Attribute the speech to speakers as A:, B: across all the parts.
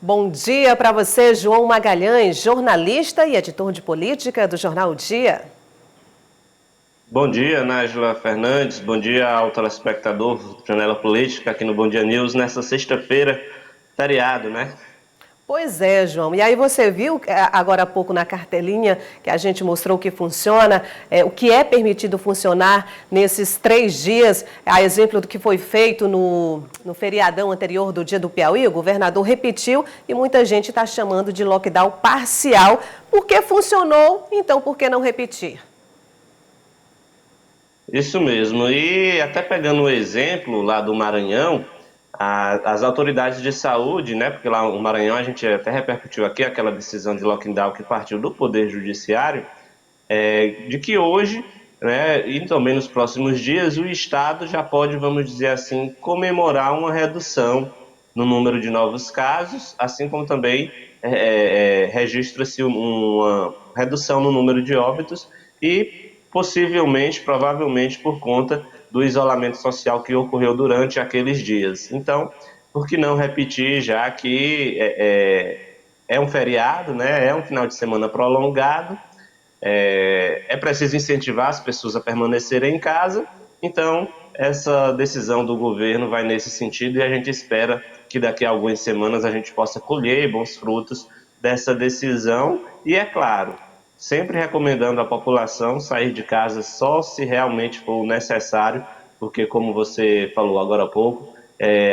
A: Bom dia para você, João Magalhães, jornalista e editor de política do Jornal O Dia.
B: Bom dia, Nájila Fernandes. Bom dia ao telespectador do Janela Política aqui no Bom Dia News, nessa sexta-feira, feriado, né?
A: Pois é, João. E aí você viu agora há pouco na cartelinha que a gente mostrou que funciona, o que é permitido funcionar nesses 3 dias, a exemplo do que foi feito no feriadão anterior do Dia do Piauí, o governador repetiu e muita gente está chamando de lockdown parcial, porque funcionou, então por que não repetir?
B: Isso mesmo. E até pegando o exemplo lá do Maranhão, as autoridades de saúde, né? Porque lá no Maranhão a gente até repercutiu aqui aquela decisão de lockdown que partiu do Poder Judiciário, de que hoje, né, e também nos próximos dias, o Estado já pode, vamos dizer assim, comemorar uma redução no número de novos casos, assim como também registra-se uma redução no número de óbitos e possivelmente, provavelmente por conta do isolamento social que ocorreu durante aqueles dias. Então, por que não repetir, já que é um feriado, né, é um final de semana prolongado, é preciso incentivar as pessoas a permanecerem em casa, então essa decisão do governo vai nesse sentido e a gente espera que daqui a algumas semanas a gente possa colher bons frutos dessa decisão e, é claro, sempre recomendando à população sair de casa só se realmente for necessário, porque como você falou agora há pouco,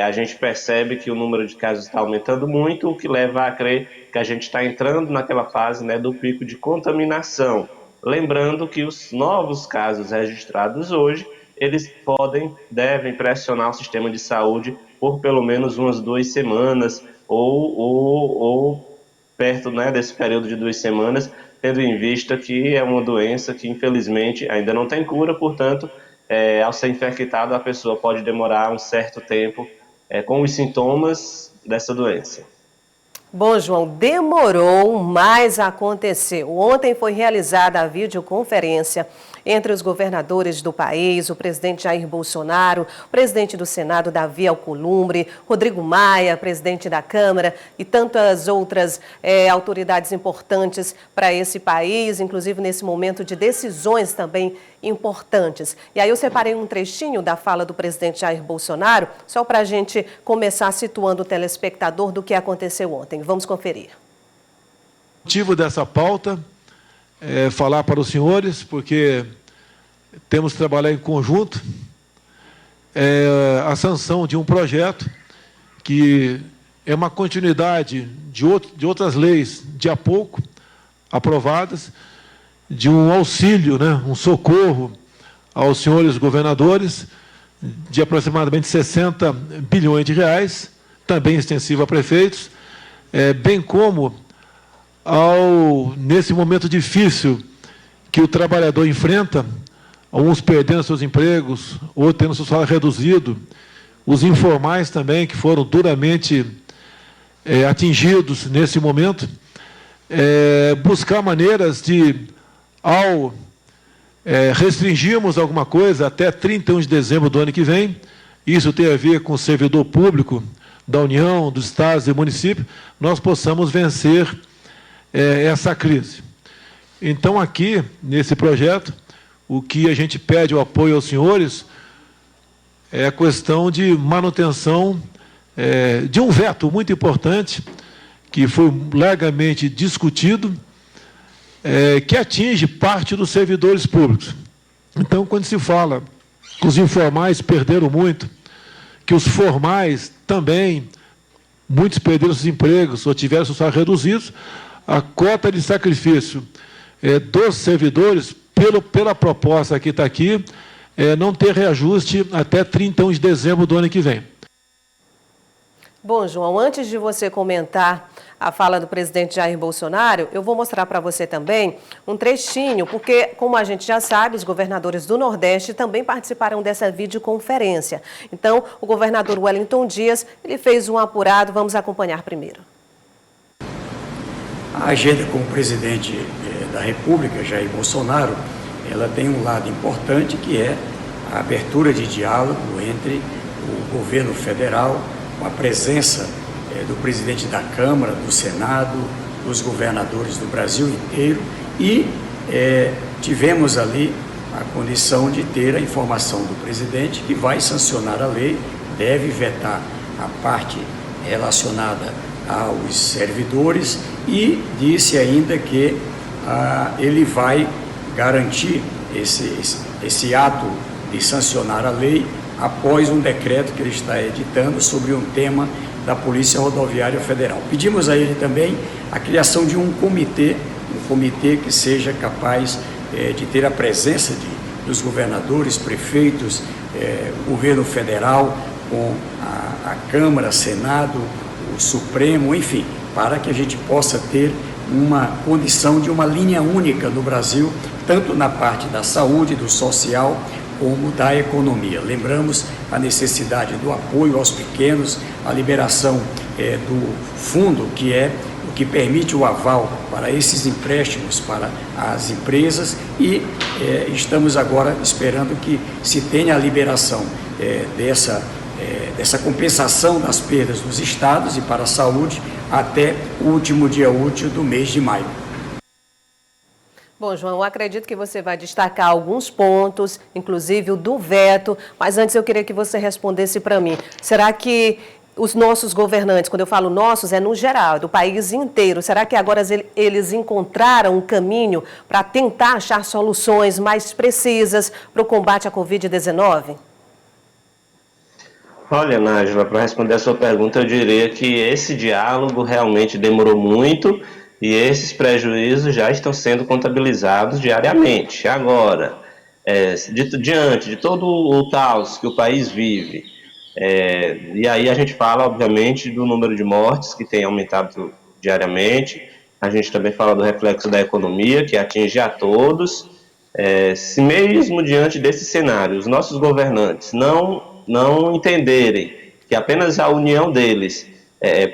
B: a gente percebe que o número de casos está aumentando muito, o que leva a crer que a gente está entrando naquela fase, né, do pico de contaminação. Lembrando que os novos casos registrados hoje, eles devem pressionar o sistema de saúde por pelo menos umas 2 semanas ou perto, né, desse período de 2 semanas, tendo em vista que é uma doença que infelizmente ainda não tem cura, portanto, ao ser infectado, a pessoa pode demorar um certo tempo com os sintomas dessa doença.
A: Bom, João, demorou, mas aconteceu. Ontem foi realizada a videoconferência entre os governadores do país, o presidente Jair Bolsonaro, o presidente do Senado, Davi Alcolumbre, Rodrigo Maia, presidente da Câmara e tantas outras autoridades importantes para esse país, inclusive nesse momento de decisões também importantes. E aí eu separei um trechinho da fala do presidente Jair Bolsonaro, só para a gente começar situando o telespectador do que aconteceu ontem. Vamos conferir.
C: O motivo dessa pauta é falar para os senhores, porque temos que trabalhar em conjunto, a sanção de um projeto que é uma continuidade de outras leis de há pouco aprovadas, de um auxílio, né, um socorro aos senhores governadores, de aproximadamente 60 bilhões de reais, também extensivo a prefeitos, bem como nesse momento difícil que o trabalhador enfrenta, alguns perdendo seus empregos, outros tendo seu salário reduzido, os informais também, que foram duramente atingidos nesse momento, buscar maneiras de, ao restringirmos alguma coisa até 31 de dezembro do ano que vem, isso tem a ver com o servidor público da União, dos estados e municípios, nós possamos vencer essa crise. Então, aqui, nesse projeto, o que a gente pede o apoio aos senhores é a questão de manutenção de um veto muito importante, que foi largamente discutido, que atinge parte dos servidores públicos. Então, quando se fala que os informais perderam muito, que os formais também, muitos perderam seus empregos ou tiveram seus salários reduzidos, a cota de sacrifício dos servidores, pela proposta que está aqui, não ter reajuste até 31 de dezembro do ano que vem.
A: Bom, João, antes de você comentar a fala do presidente Jair Bolsonaro, eu vou mostrar para você também um trechinho, porque, como a gente já sabe, os governadores do Nordeste também participaram dessa videoconferência. Então, o governador Wellington Dias, ele fez um apurado, vamos acompanhar primeiro.
D: A agenda com o presidente da República, Jair Bolsonaro, ela tem um lado importante, que é a abertura de diálogo entre o governo federal, com a presença do presidente da Câmara, do Senado, dos governadores do Brasil inteiro e tivemos ali a condição de ter a informação do presidente que vai sancionar a lei, deve vetar a parte relacionada aos servidores e disse ainda que ele vai garantir esse ato de sancionar a lei após um decreto que ele está editando sobre um tema da Polícia Rodoviária Federal. Pedimos a ele também a criação de um comitê que seja capaz de ter a presença dos governadores, prefeitos, governo federal, com a Câmara, Senado, o Supremo, enfim, para que a gente possa ter uma condição de uma linha única no Brasil, tanto na parte da saúde, do social, como da economia. Lembramos a necessidade do apoio aos pequenos, a liberação do fundo, que é o que permite o aval para esses empréstimos para as empresas e estamos agora esperando que se tenha a liberação dessa compensação das perdas dos estados e para a saúde até o último dia útil do mês de maio.
A: Bom, João, eu acredito que você vai destacar alguns pontos, inclusive o do veto, mas antes eu queria que você respondesse para mim. Será que os nossos governantes, quando eu falo nossos, é no geral, do país inteiro, será que agora eles encontraram um caminho para tentar achar soluções mais precisas para o combate à Covid-19?
B: Olha, Nájila, para responder a sua pergunta, eu diria que esse diálogo realmente demorou muito e esses prejuízos já estão sendo contabilizados diariamente. Agora, diante de todo o caos que o país vive, e aí a gente fala, obviamente, do número de mortes que tem aumentado diariamente, a gente também fala do reflexo da economia, que atinge a todos. Se mesmo diante desse cenário, os nossos governantes não entenderem que apenas a união deles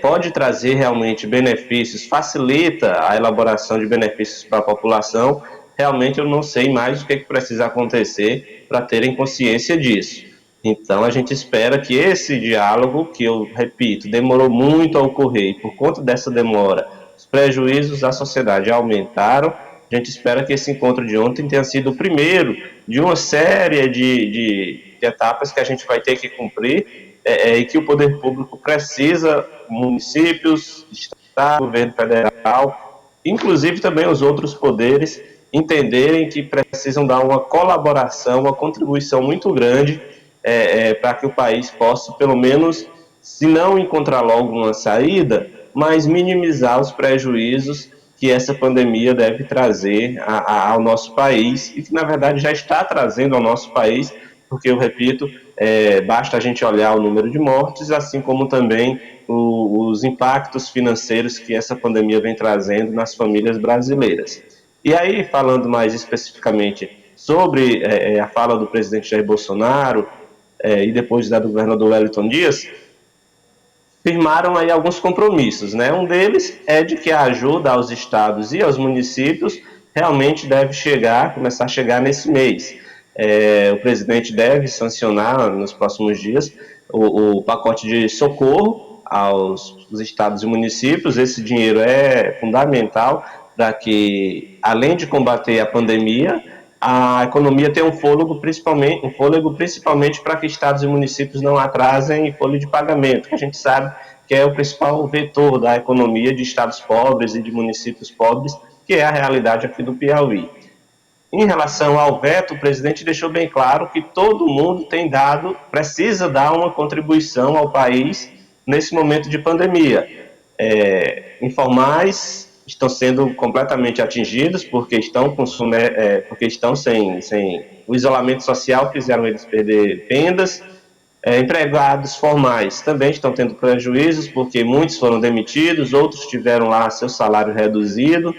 B: pode trazer realmente benefícios, facilita a elaboração de benefícios para a população, realmente eu não sei mais o que precisa acontecer para terem consciência disso. Então a gente espera que esse diálogo, que eu repito, demorou muito a ocorrer e por conta dessa demora, os prejuízos à sociedade aumentaram. A gente espera que esse encontro de ontem tenha sido o primeiro de uma série de etapas que a gente vai ter que cumprir e que o poder público precisa, municípios, Estado, governo federal, inclusive também os outros poderes, entenderem que precisam dar uma colaboração, uma contribuição muito grande para que o país possa, pelo menos, se não encontrar logo uma saída, mas minimizar os prejuízos que essa pandemia deve trazer ao nosso país e que, na verdade, já está trazendo ao nosso país, porque, eu repito, basta a gente olhar o número de mortes, assim como também os impactos financeiros que essa pandemia vem trazendo nas famílias brasileiras. E aí, falando mais especificamente sobre a fala do presidente Jair Bolsonaro e depois da do governador Wellington Dias, firmaram aí alguns compromissos, né? Um deles é de que a ajuda aos estados e aos municípios realmente deve começar a chegar nesse mês. O presidente deve sancionar nos próximos dias o pacote de socorro aos estados e municípios. Esse dinheiro é fundamental para que, além de combater a pandemia, a economia tenha um fôlego principalmente para que estados e municípios não atrasem folha de pagamento, que a gente sabe que é o principal vetor da economia de estados pobres e de municípios pobres, que é a realidade aqui do Piauí. Em relação ao veto, o presidente deixou bem claro que todo mundo precisa dar uma contribuição ao país nesse momento de pandemia. Informais estão sendo completamente atingidos porque estão sem o isolamento social, fizeram eles perder vendas. Empregados formais também estão tendo prejuízos porque muitos foram demitidos, outros tiveram lá seu salário reduzido.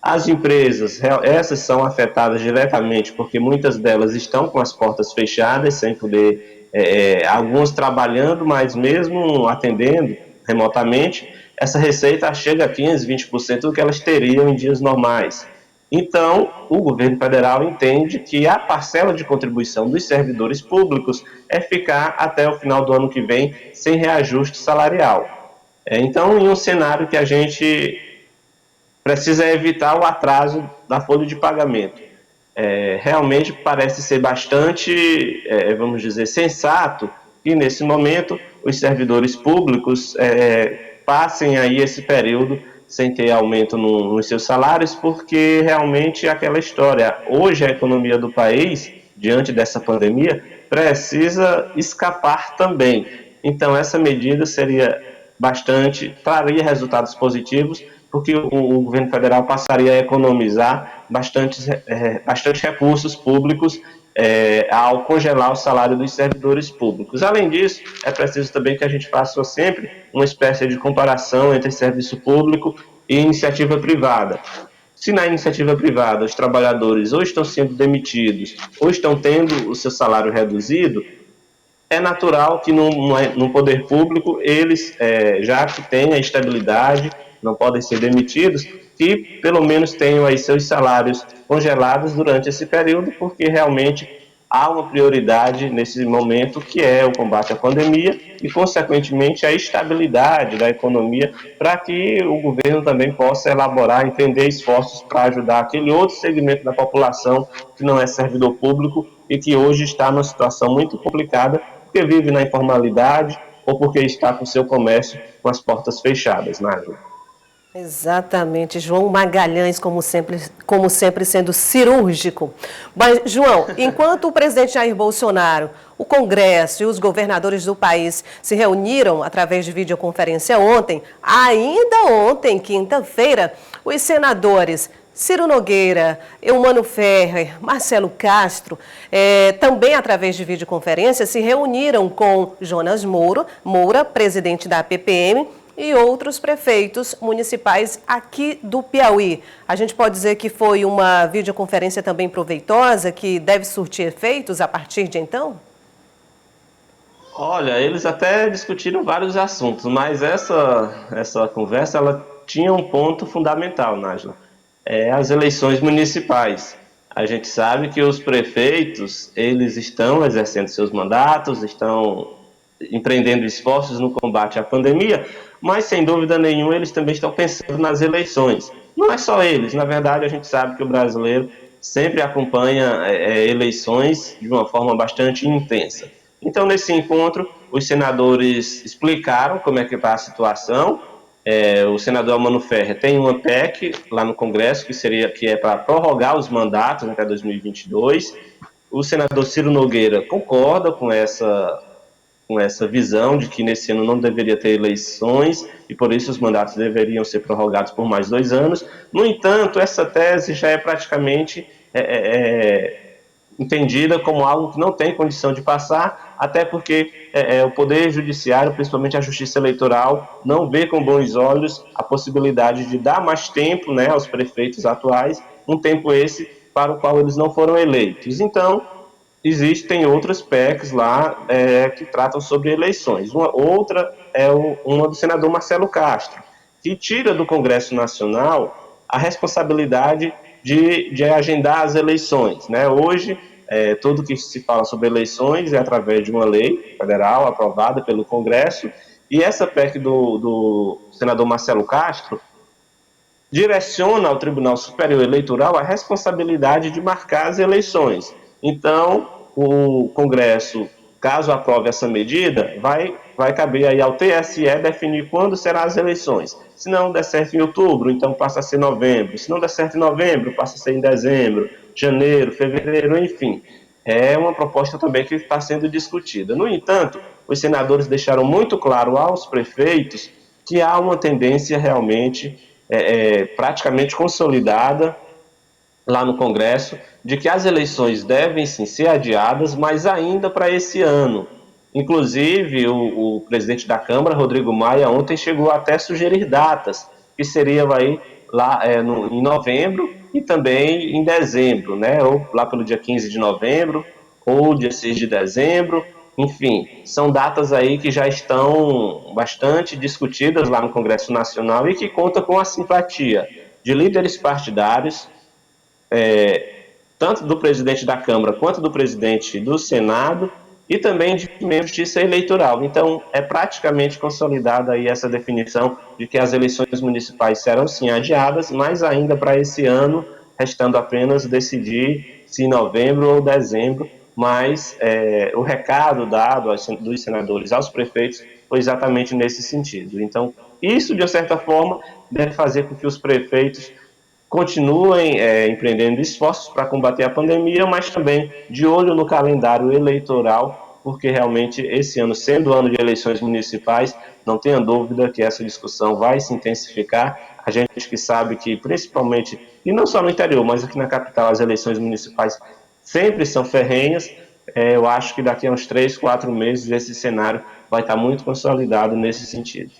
B: As empresas, essas são afetadas diretamente porque muitas delas estão com as portas fechadas, sem poder, algumas trabalhando, mas mesmo atendendo remotamente, essa receita chega a 15%, 20% do que elas teriam em dias normais. Então, o governo federal entende que a parcela de contribuição dos servidores públicos é ficar até o final do ano que vem sem reajuste salarial. Então, em um cenário que a gente precisa evitar o atraso da folha de pagamento, realmente parece ser bastante, vamos dizer, sensato que nesse momento os servidores públicos passem aí esse período sem ter aumento nos seus salários, porque realmente é aquela história, hoje a economia do país, diante dessa pandemia, precisa escapar também. Então essa medida traria resultados positivos, porque o governo federal passaria a economizar bastante recursos públicos ao congelar o salário dos servidores públicos. Além disso, é preciso também que a gente faça sempre uma espécie de comparação entre serviço público e iniciativa privada. Se na iniciativa privada os trabalhadores ou estão sendo demitidos ou estão tendo o seu salário reduzido, é natural que no poder público eles, já que têm a estabilidade, não podem ser demitidos, que pelo menos tenham aí seus salários congelados durante esse período, porque realmente há uma prioridade nesse momento, que é o combate à pandemia e, consequentemente, a estabilidade da economia, para que o governo também possa elaborar, empreender esforços para ajudar aquele outro segmento da população que não é servidor público e que hoje está numa situação muito complicada, porque vive na informalidade ou porque está com seu comércio com as portas fechadas, Nádia.
A: Exatamente, João Magalhães, como sempre sendo cirúrgico. Mas, João, enquanto o presidente Jair Bolsonaro, o Congresso e os governadores do país se reuniram através de videoconferência ontem, ainda ontem, quinta-feira, os senadores Ciro Nogueira, Eumano Ferrer, Marcelo Castro, também através de videoconferência, se reuniram com Jonas Moura, presidente da PPM, e outros prefeitos municipais aqui do Piauí. A gente pode dizer que foi uma videoconferência também proveitosa, que deve surtir efeitos a partir de então?
B: Olha, eles até discutiram vários assuntos, mas essa conversa ela tinha um ponto fundamental, Nájila. As eleições municipais. A gente sabe que os prefeitos, eles estão exercendo seus mandatos, estão empreendendo esforços no combate à pandemia, mas sem dúvida nenhuma eles também estão pensando nas eleições. Não é só eles, na verdade a gente sabe que o brasileiro sempre acompanha eleições de uma forma bastante intensa. Então, nesse encontro, os senadores explicaram como é que está a situação. O senador Eumano Ferrer tem uma PEC lá no Congresso que é para prorrogar os mandatos até 2022. O senador Ciro Nogueira concorda com essa visão de que nesse ano não deveria ter eleições e por isso os mandatos deveriam ser prorrogados por mais 2 anos. No entanto, essa tese já é praticamente entendida como algo que não tem condição de passar, até porque o Poder Judiciário, principalmente a Justiça Eleitoral, não vê com bons olhos a possibilidade de dar mais tempo, né, aos prefeitos atuais, um tempo esse para o qual eles não foram eleitos. Então, existem outras PECs lá que tratam sobre eleições. Outra é uma do senador Marcelo Castro, que tira do Congresso Nacional a responsabilidade de agendar as eleições, né? Hoje, tudo que se fala sobre eleições é através de uma lei federal aprovada pelo Congresso, e essa PEC do senador Marcelo Castro direciona ao Tribunal Superior Eleitoral a responsabilidade de marcar as eleições. Então, o Congresso, caso aprove essa medida, vai caber aí ao TSE definir quando serão as eleições. Se não der certo em outubro, então passa a ser novembro. Se não der certo em novembro, passa a ser em dezembro, janeiro, fevereiro, enfim. É uma proposta também que está sendo discutida. No entanto, os senadores deixaram muito claro aos prefeitos que há uma tendência realmente praticamente consolidada lá no Congresso, de que as eleições devem sim ser adiadas, mas ainda para esse ano. Inclusive, o presidente da Câmara, Rodrigo Maia, ontem chegou até a sugerir datas, que seria aí lá em novembro e também em dezembro, né? Ou lá pelo dia 15 de novembro, ou dia 6 de dezembro, enfim, são datas aí que já estão bastante discutidas lá no Congresso Nacional e que contam com a simpatia de líderes partidários, tanto do presidente da Câmara quanto do presidente do Senado, e também de justiça eleitoral. Então, é praticamente consolidada aí essa definição de que as eleições municipais serão sim adiadas, mas ainda para esse ano, restando apenas decidir se em novembro ou dezembro, mas o recado dado dos senadores aos prefeitos foi exatamente nesse sentido. Então, isso, de uma certa forma, deve fazer com que os prefeitos continuem empreendendo esforços para combater a pandemia, mas também de olho no calendário eleitoral, porque realmente esse ano, sendo ano de eleições municipais, não tenha dúvida que essa discussão vai se intensificar. A gente que sabe que, principalmente, e não só no interior, mas aqui na capital, as eleições municipais sempre são ferrenhas. Eu acho que daqui a uns 3, 4 meses esse cenário vai estar muito consolidado nesse sentido.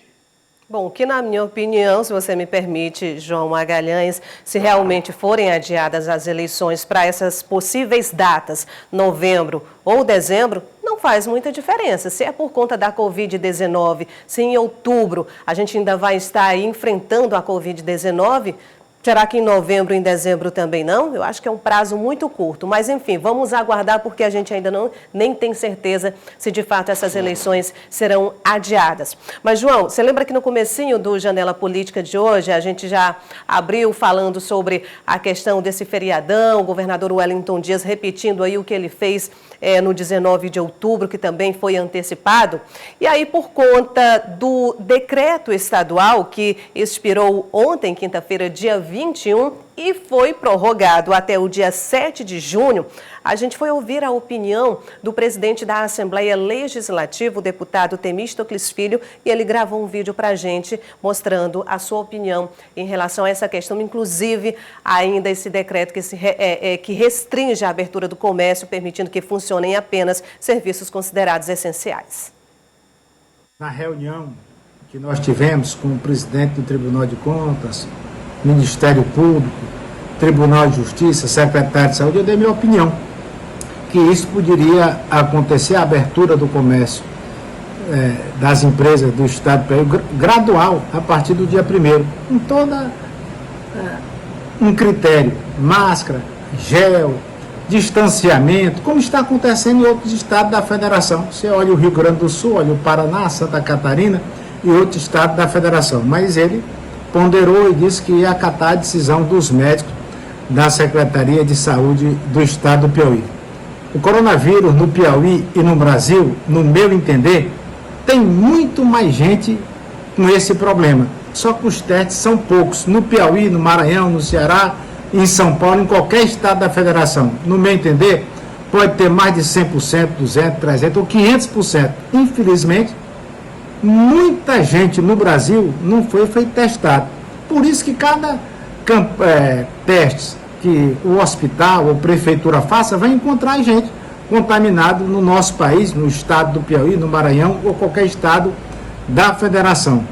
A: Bom, que na minha opinião, se você me permite, João Magalhães, se realmente forem adiadas as eleições para essas possíveis datas, novembro ou dezembro, não faz muita diferença. Se é por conta da Covid-19, se em outubro a gente ainda vai estar aí enfrentando a Covid-19, será que em novembro e em dezembro também não? Eu acho que é um prazo muito curto. Mas, enfim, vamos aguardar porque a gente ainda nem tem certeza se de fato essas eleições serão adiadas. Mas, João, você lembra que no comecinho do Janela Política de hoje, a gente já abriu falando sobre a questão desse feriadão, o governador Wellington Dias repetindo aí o que ele fez no 19 de outubro, que também foi antecipado. E aí, por conta do decreto estadual que expirou ontem, quinta-feira, dia 21, e foi prorrogado até o dia 7 de junho, a gente foi ouvir a opinião do presidente da Assembleia Legislativa, o deputado Temístocles Filho, e ele gravou um vídeo para a gente mostrando a sua opinião em relação a essa questão, inclusive ainda esse decreto que restringe a abertura do comércio, permitindo que funcionem apenas serviços considerados essenciais.
E: Na reunião que nós tivemos com o presidente do Tribunal de Contas, Ministério Público, Tribunal de Justiça, Secretário de Saúde, eu dei minha opinião, que isso poderia acontecer, a abertura do comércio das empresas do Estado do Piauí, gradual, a partir do dia 1º, com toda um critério, máscara, gel, distanciamento, como está acontecendo em outros estados da Federação. Você olha o Rio Grande do Sul, olha o Paraná, Santa Catarina e outros estados da Federação, mas ele ponderou e disse que ia acatar a decisão dos médicos da Secretaria de Saúde do Estado do Piauí. O coronavírus no Piauí e no Brasil, no meu entender, tem muito mais gente com esse problema. Só que os testes são poucos. No Piauí, no Maranhão, no Ceará, em São Paulo, em qualquer estado da federação. No meu entender, pode ter mais de 100%, 200%, 300% ou 500%. Infelizmente, muita gente no Brasil não foi testado. Por isso que cada teste que o hospital ou a prefeitura faça, vai encontrar gente contaminado no nosso país, no estado do Piauí, no Maranhão ou qualquer estado da federação.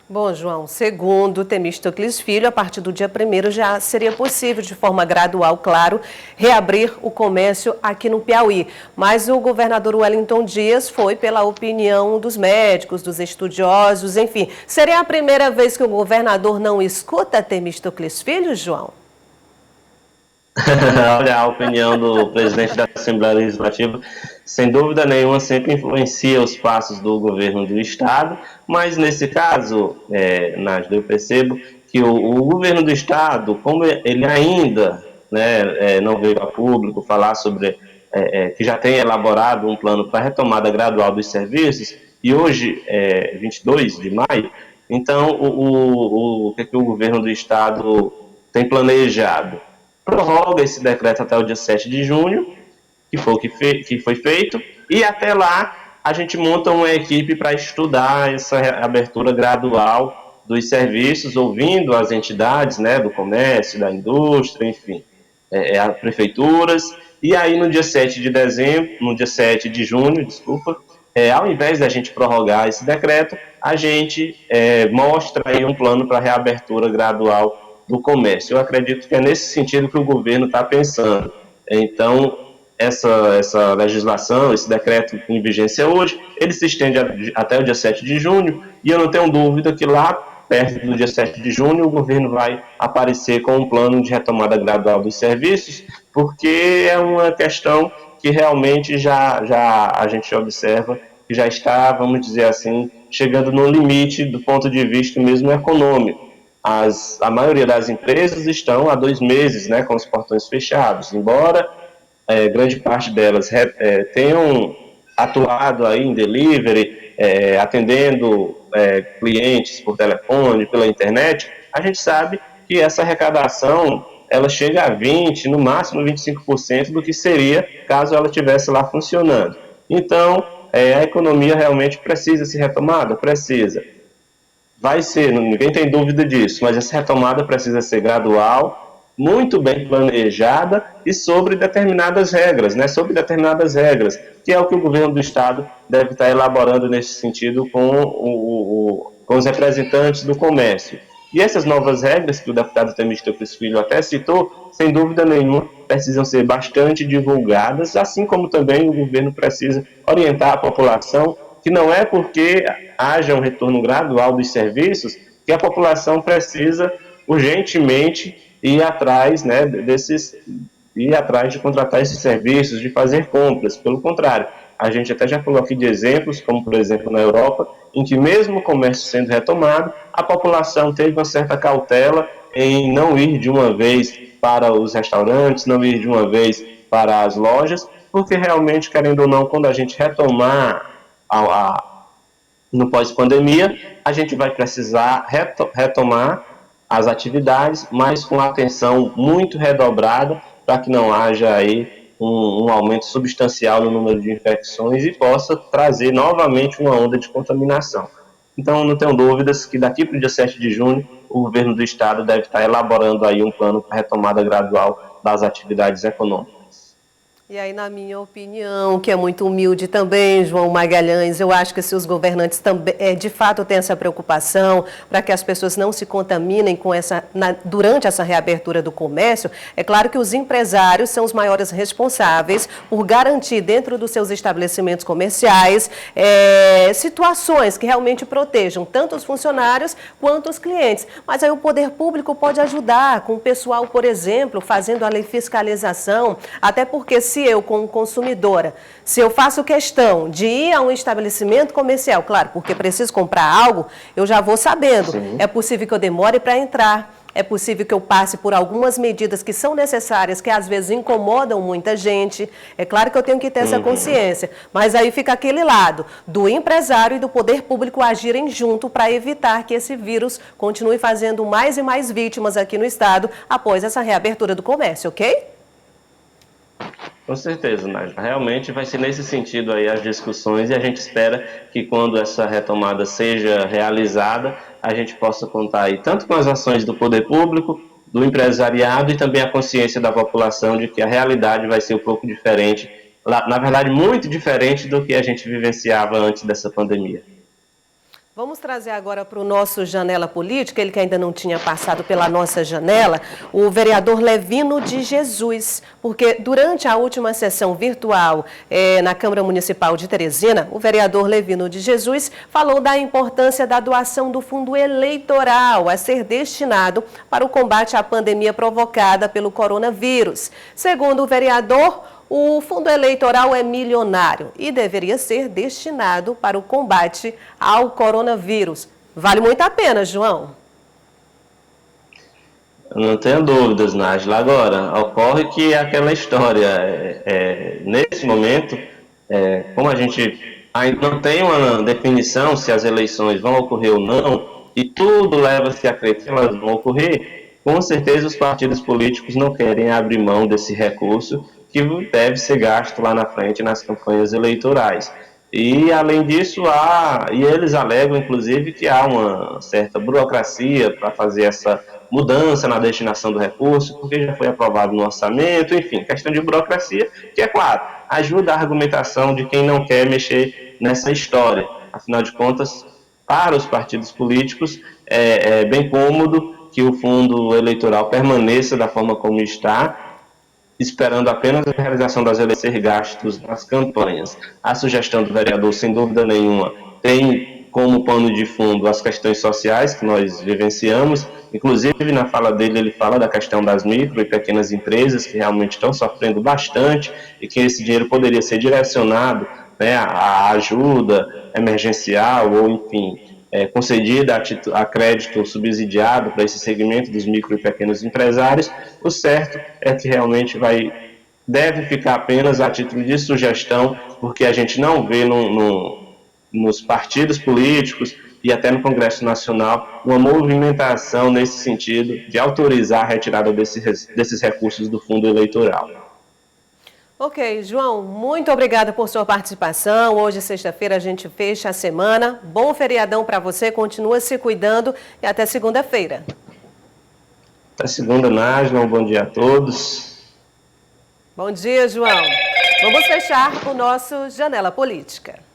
A: Bom, João, segundo Temístocles Filho, a partir do dia 1º já seria possível, de forma gradual, claro, reabrir o comércio aqui no Piauí. Mas o governador Wellington Dias foi pela opinião dos médicos, dos estudiosos, enfim. Seria a primeira vez que o governador não escuta Temístocles Filho, João?
B: Olha, a opinião do presidente da Assembleia Legislativa, sem dúvida nenhuma, sempre influencia os passos do governo do Estado, mas nesse caso, Nájila, eu percebo que o governo do Estado, como ele ainda não veio a público falar sobre, que já tem elaborado um plano para retomada gradual dos serviços, e hoje, 22 de maio, então o que o governo do Estado tem planejado? Prorroga esse decreto até o dia 7 de junho, que foi feito, e até lá a gente monta uma equipe para estudar essa abertura gradual dos serviços, ouvindo as entidades do comércio, da indústria, enfim, as prefeituras, e aí no dia 7 de junho, ao invés da gente prorrogar esse decreto, a gente mostra aí um plano para reabertura gradual do comércio. Eu acredito que é nesse sentido que o governo está pensando. Então, essa legislação, esse decreto em vigência hoje, ele se estende até o dia 7 de junho, e eu não tenho dúvida que lá, perto do dia 7 de junho, o governo vai aparecer com um plano de retomada gradual dos serviços, porque é uma questão que realmente já a gente observa que já está, vamos dizer assim, chegando no limite do ponto de vista mesmo econômico. A maioria das empresas estão há 2 meses, né, com os portões fechados, embora grande parte delas tenham atuado aí em delivery, atendendo clientes por telefone, pela internet. A gente sabe que essa arrecadação ela chega a 20%, no máximo 25% do que seria caso ela estivesse lá funcionando. Então, a economia realmente precisa ser retomada? Precisa. Vai ser, ninguém tem dúvida disso, mas essa retomada precisa ser gradual, muito bem planejada e sobre determinadas regras, né? Sobre determinadas regras, que é o que o governo do Estado deve estar elaborando nesse sentido com os representantes do comércio. E essas novas regras, que o deputado Temístocles Filho até citou, sem dúvida nenhuma, precisam ser bastante divulgadas, assim como também o governo precisa orientar a população que não é porque haja um retorno gradual dos serviços que a população precisa urgentemente ir atrás, né, ir atrás de contratar esses serviços, de fazer compras. Pelo contrário, a gente até já falou aqui de exemplos, como por exemplo na Europa, em que mesmo o comércio sendo retomado, a população teve uma certa cautela em não ir de uma vez para os restaurantes, não ir de uma vez para as lojas, porque realmente, querendo ou não, quando a gente retomar no pós-pandemia, a gente vai precisar retomar as atividades, mas com atenção muito redobrada, para que não haja aí um aumento substancial no número de infecções e possa trazer novamente uma onda de contaminação. Então, não tenho dúvidas que daqui para o dia 7 de junho, o governo do Estado deve estar elaborando aí um plano para retomada gradual das atividades econômicas.
A: E aí, na minha opinião, que é muito humilde também, João Magalhães, eu acho que se os governantes também, de fato têm essa preocupação para que as pessoas não se contaminem durante essa reabertura do comércio, é claro que os empresários são os maiores responsáveis por garantir dentro dos seus estabelecimentos comerciais situações que realmente protejam tanto os funcionários quanto os clientes. Mas aí o poder público pode ajudar com o pessoal, por exemplo, fazendo a fiscalização, até porque se eu, como consumidora, se eu faço questão de ir a um estabelecimento comercial, claro, porque preciso comprar algo, eu já vou sabendo. Sim. É possível que eu demore para entrar, é possível que eu passe por algumas medidas que são necessárias, que às vezes incomodam muita gente. É claro que eu tenho que ter essa consciência, mas aí fica aquele lado do empresário e do poder público agirem junto para evitar que esse vírus continue fazendo mais e mais vítimas aqui no estado após essa reabertura do comércio, ok?
B: Com certeza, Nájila. Realmente vai ser nesse sentido aí as discussões e a gente espera que quando essa retomada seja realizada, a gente possa contar aí tanto com as ações do poder público, do empresariado e também a consciência da população de que a realidade vai ser um pouco diferente, na verdade muito diferente do que a gente vivenciava antes dessa pandemia.
A: Vamos trazer agora para o nosso Janela Política, ele que ainda não tinha passado pela nossa janela, o vereador Levino de Jesus, porque durante a última sessão virtual na Câmara Municipal de Teresina, o vereador Levino de Jesus falou da importância da doação do fundo eleitoral a ser destinado para o combate à pandemia provocada pelo coronavírus. Segundo o vereador, o fundo eleitoral é milionário e deveria ser destinado para o combate ao coronavírus. Vale muito a pena, João.
B: Não tenho dúvidas, Nájila. Agora, ocorre que aquela história, nesse momento, como a gente ainda não tem uma definição se as eleições vão ocorrer ou não, e tudo leva-se a crer que elas vão ocorrer, com certeza os partidos políticos não querem abrir mão desse recurso que deve ser gasto lá na frente nas campanhas eleitorais. E, além disso, e eles alegam, inclusive, que há uma certa burocracia para fazer essa mudança na destinação do recurso, porque já foi aprovado no orçamento, enfim, questão de burocracia, que, é claro, ajuda a argumentação de quem não quer mexer nessa história. Afinal de contas, para os partidos políticos, é bem cômodo que o fundo eleitoral permaneça da forma como está, esperando apenas a realização das eleições gastos nas campanhas. A sugestão do vereador, sem dúvida nenhuma, tem como pano de fundo as questões sociais que nós vivenciamos. Inclusive, na fala dele, ele fala da questão das micro e pequenas empresas que realmente estão sofrendo bastante e que esse dinheiro poderia ser direcionado, né, à ajuda emergencial ou, enfim, concedida a crédito subsidiado para esse segmento dos micro e pequenos empresários. O certo é que realmente deve ficar apenas a título de sugestão, porque a gente não vê nos partidos políticos e até no Congresso Nacional uma movimentação nesse sentido de autorizar a retirada desses recursos do fundo eleitoral.
A: Ok, João, muito obrigada por sua participação. Hoje, sexta-feira, a gente fecha a semana. Bom feriadão para você, continua se cuidando e até segunda-feira.
B: Até segunda, Nájila, um bom dia a todos.
A: Bom dia, João. Vamos fechar o nosso Janela Política.